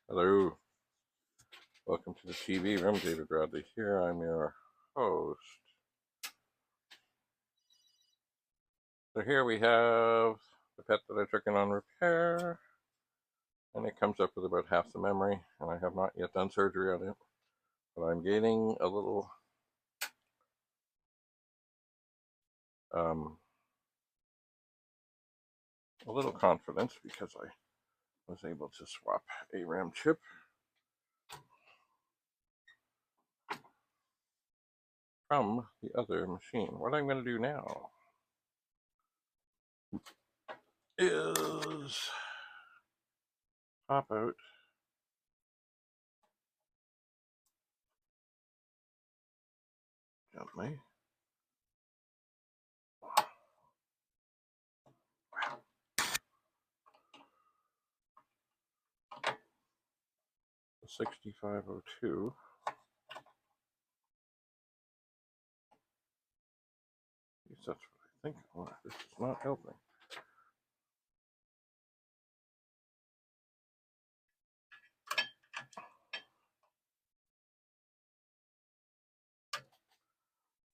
Hello, welcome to the TV room. David Bradley here. I'm your host. So here we have the pet that I took in on repair, and it comes up with about half the memory, and I have not yet done surgery on it, but I'm gaining a little confidence because I was able to swap a RAM chip from the other machine. What I'm going to do now is pop out gently the 6502. At least that's what I think. Oh, this is not helping.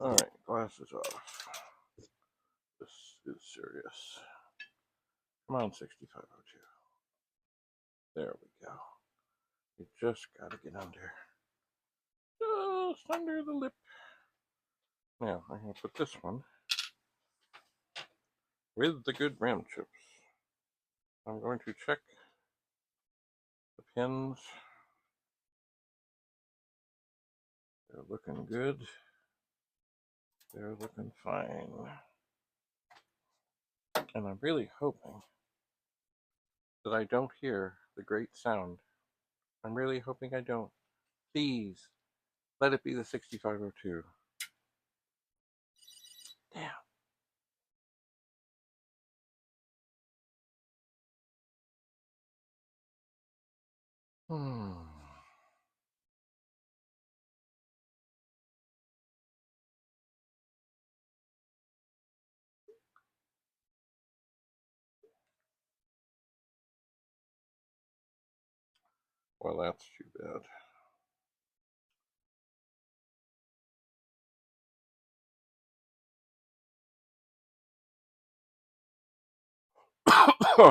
Alright, glasses off. This is serious. Come on, 6502. There we go. You just gotta get under. Just under the lip. Now, I'm gonna put this one with the good RAM chips. I'm going to check the pins. They're looking good. They're looking fine. And I'm really hoping that I don't hear the great sound. I'm really hoping I don't. Please, let it be the 6502. Damn. Well, that's too bad. Yep.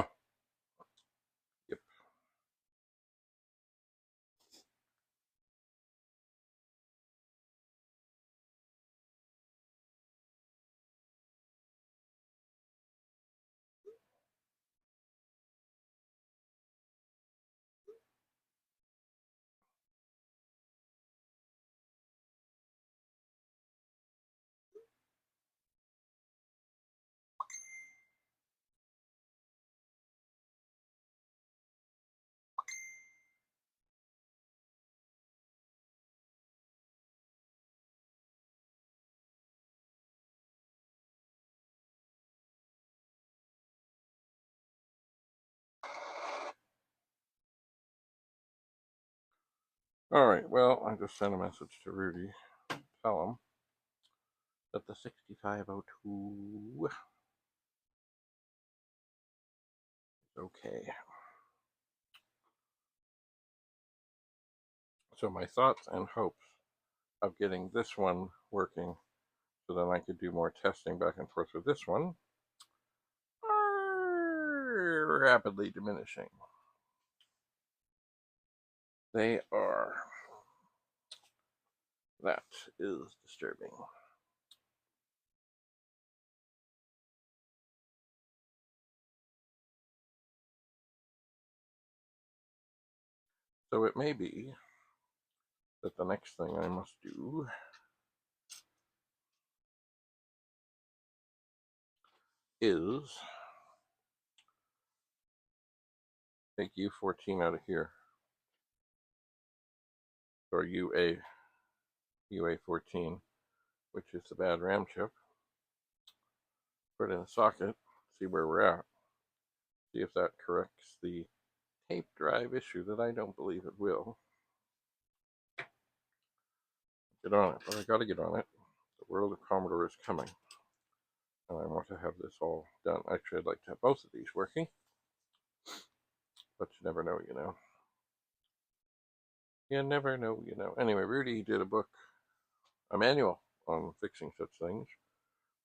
Alright, well, I just sent a message to Rudy. Tell him that the 6502 is okay. So my thoughts and hopes of getting this one working so then I could do more testing back and forth with this one are rapidly diminishing. They are. That is disturbing. So it may be that the next thing I must do is take U14 out of here, or UA14, which is the bad RAM chip, put it in a socket, see where we're at, see if that corrects the tape drive issue that I don't believe it will. Get on it, but I gotta get on it. The world of Commodore is coming, and I want to have this all done. Actually, I'd like to have both of these working, but you never know, you know. You never know, you know. Anyway, Rudy did a manual on fixing such things.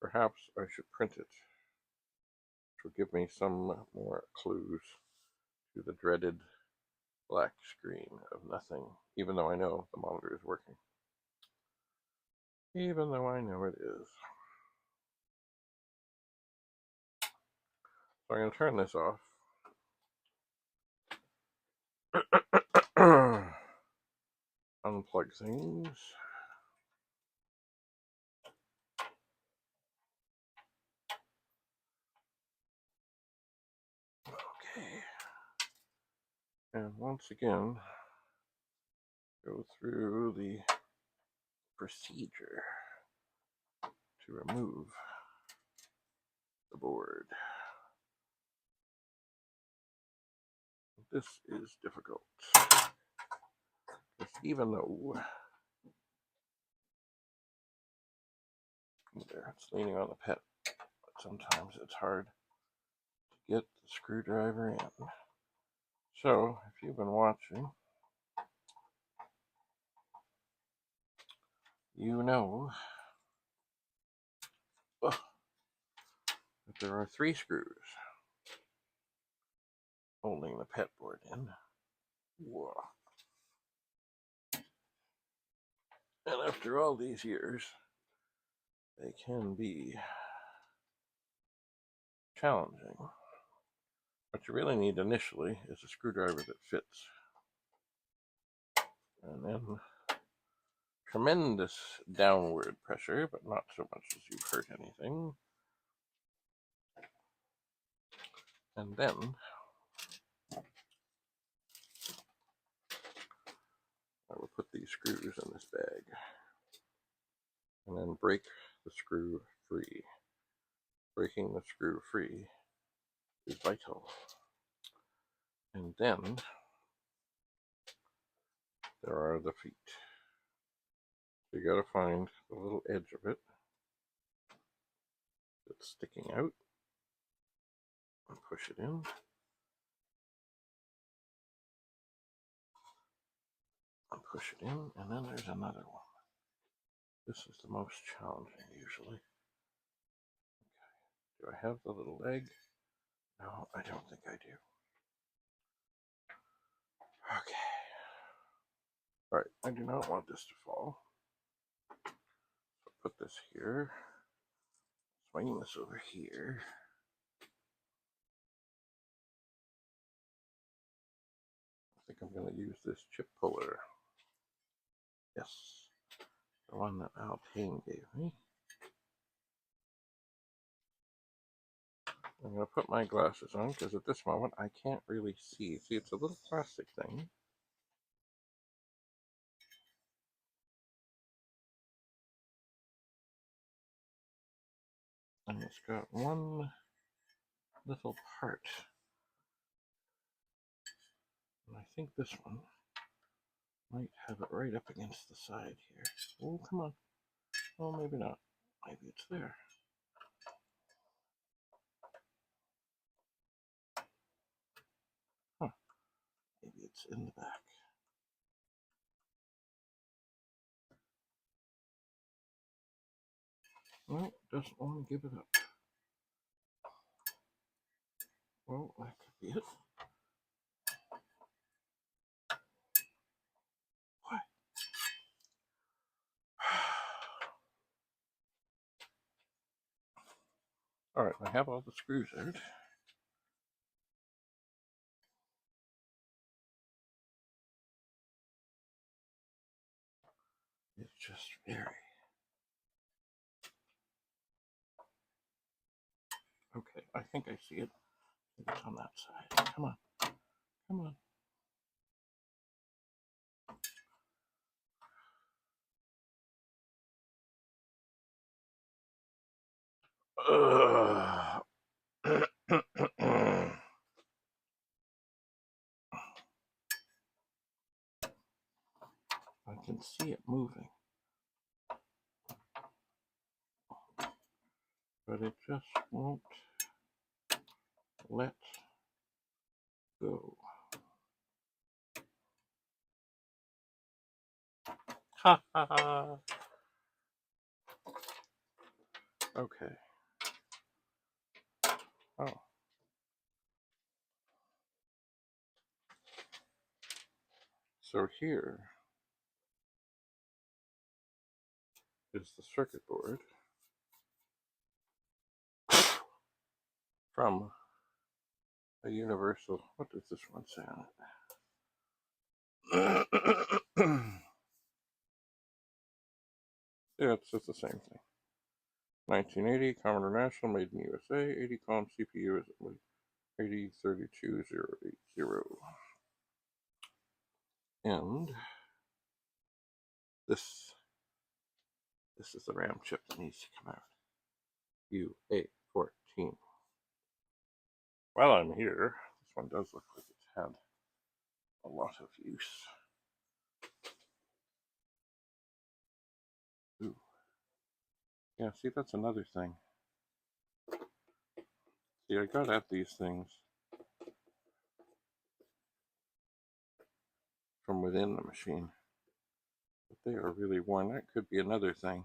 Perhaps I should print it, which will give me some more clues to the dreaded black screen of nothing, even though I know the monitor is working. Even though I know it is. So I'm going to turn this off. Unplug things. Okay. And once again, go through the procedure to remove the board. This is difficult. Because even though it's leaning on the pet, but sometimes it's hard to get the screwdriver in. So, if you've been watching, you know that there are 3 screws holding the pet board in. Whoa. And after all these years, they can be challenging. What you really need initially is a screwdriver that fits. And then tremendous downward pressure, but not so much as you hurt anything. And then I will put these screws in this bag and then break the screw free. Breaking the screw free is vital. And then there are the feet. So you got to find the little edge of it that's sticking out and push it in. And push it in, and then there's another one. This is the most challenging usually. Okay. Do I have the little leg? No, I don't think I do. Okay. Alright, I do not want this to fall. So put this here. Swing this over here. I think I'm going to use this chip puller. Yes. The one that Al Payne gave me. I'm going to put my glasses on because at this moment I can't really see. See, it's a little plastic thing. And it's got one little part. And I think this one might have it right up against the side here. Oh, come on. Oh, maybe not. Maybe it's there. Huh. Maybe it's in the back. Well, doesn't want to give it up. Well, that could be it. What? All right, I have all the screws out. It's just very... Okay, I think I see it. It's on that side. Come on. Come on. I can see it moving. But it just won't let go. Ha ha ha. Okay. Oh. So here is the circuit board from a universal. What does this one say on it? Yeah, it's just the same thing. 1980, Commodore National, made in USA, 80 column CPU assembly, 8032080. And this is the RAM chip that needs to come out. UA14. While I'm here, this one does look like it's had a lot of use. Ooh. Yeah, see, that's another thing. See, I got at these things from within the machine, but they are really worn. That could be another thing.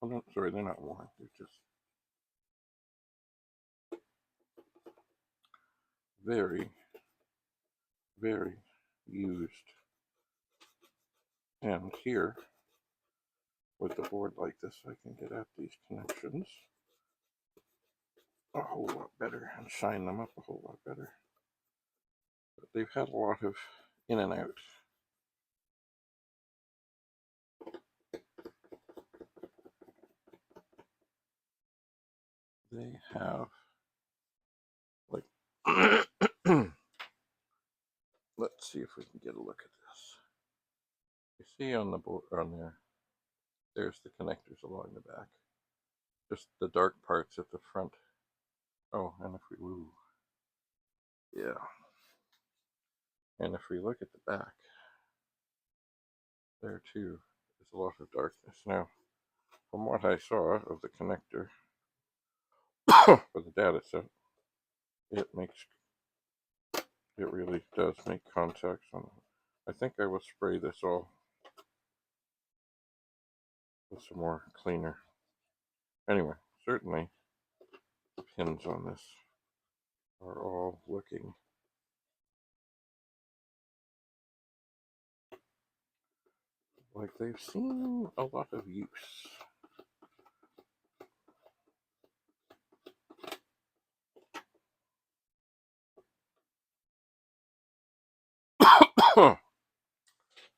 Oh, no, sorry, they're not worn. They're just very, very used. And here, with the board like this, I can get at these connections a whole lot better and shine them up a whole lot better. But they've had a lot of in and out. They have, like, let's see if we can get a look at this. You see on the board, on there, there's the connectors along the back. Just the dark parts at the front. Oh, and if we, ooh, yeah. And if we look at the back, there too is a lot of darkness. Now, from what I saw of the connector for the data set, it really does make contacts on it. I think I will spray this all with some more cleaner. Anyway, certainly the pins on this are all looking like they've seen a lot of use.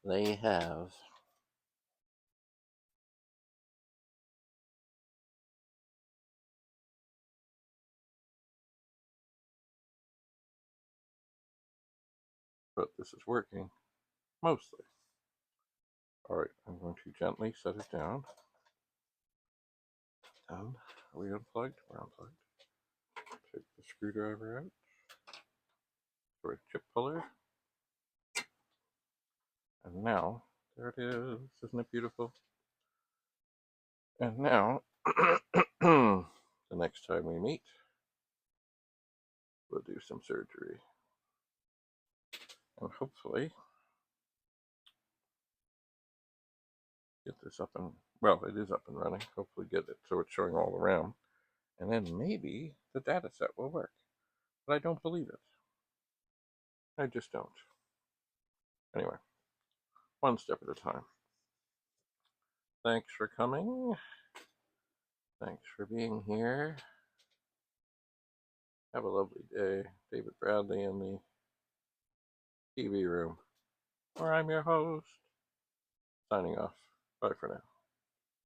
They have. But this is working, mostly. Alright, I'm going to gently set it down. And are we unplugged? We're unplugged. Take the screwdriver out. Sorry, chip puller. And now, there it is. Isn't it beautiful? And now, the next time we meet, we'll do some surgery. And hopefully, get this up and, well, it is up and running. Hopefully get it so it's showing all the RAM. And then maybe the data set will work. But I don't believe it. I just don't. Anyway, one step at a time. Thanks for coming. Thanks for being here. Have a lovely day. David Bradley in the TV room, where I'm your host. Signing off. Bye for now.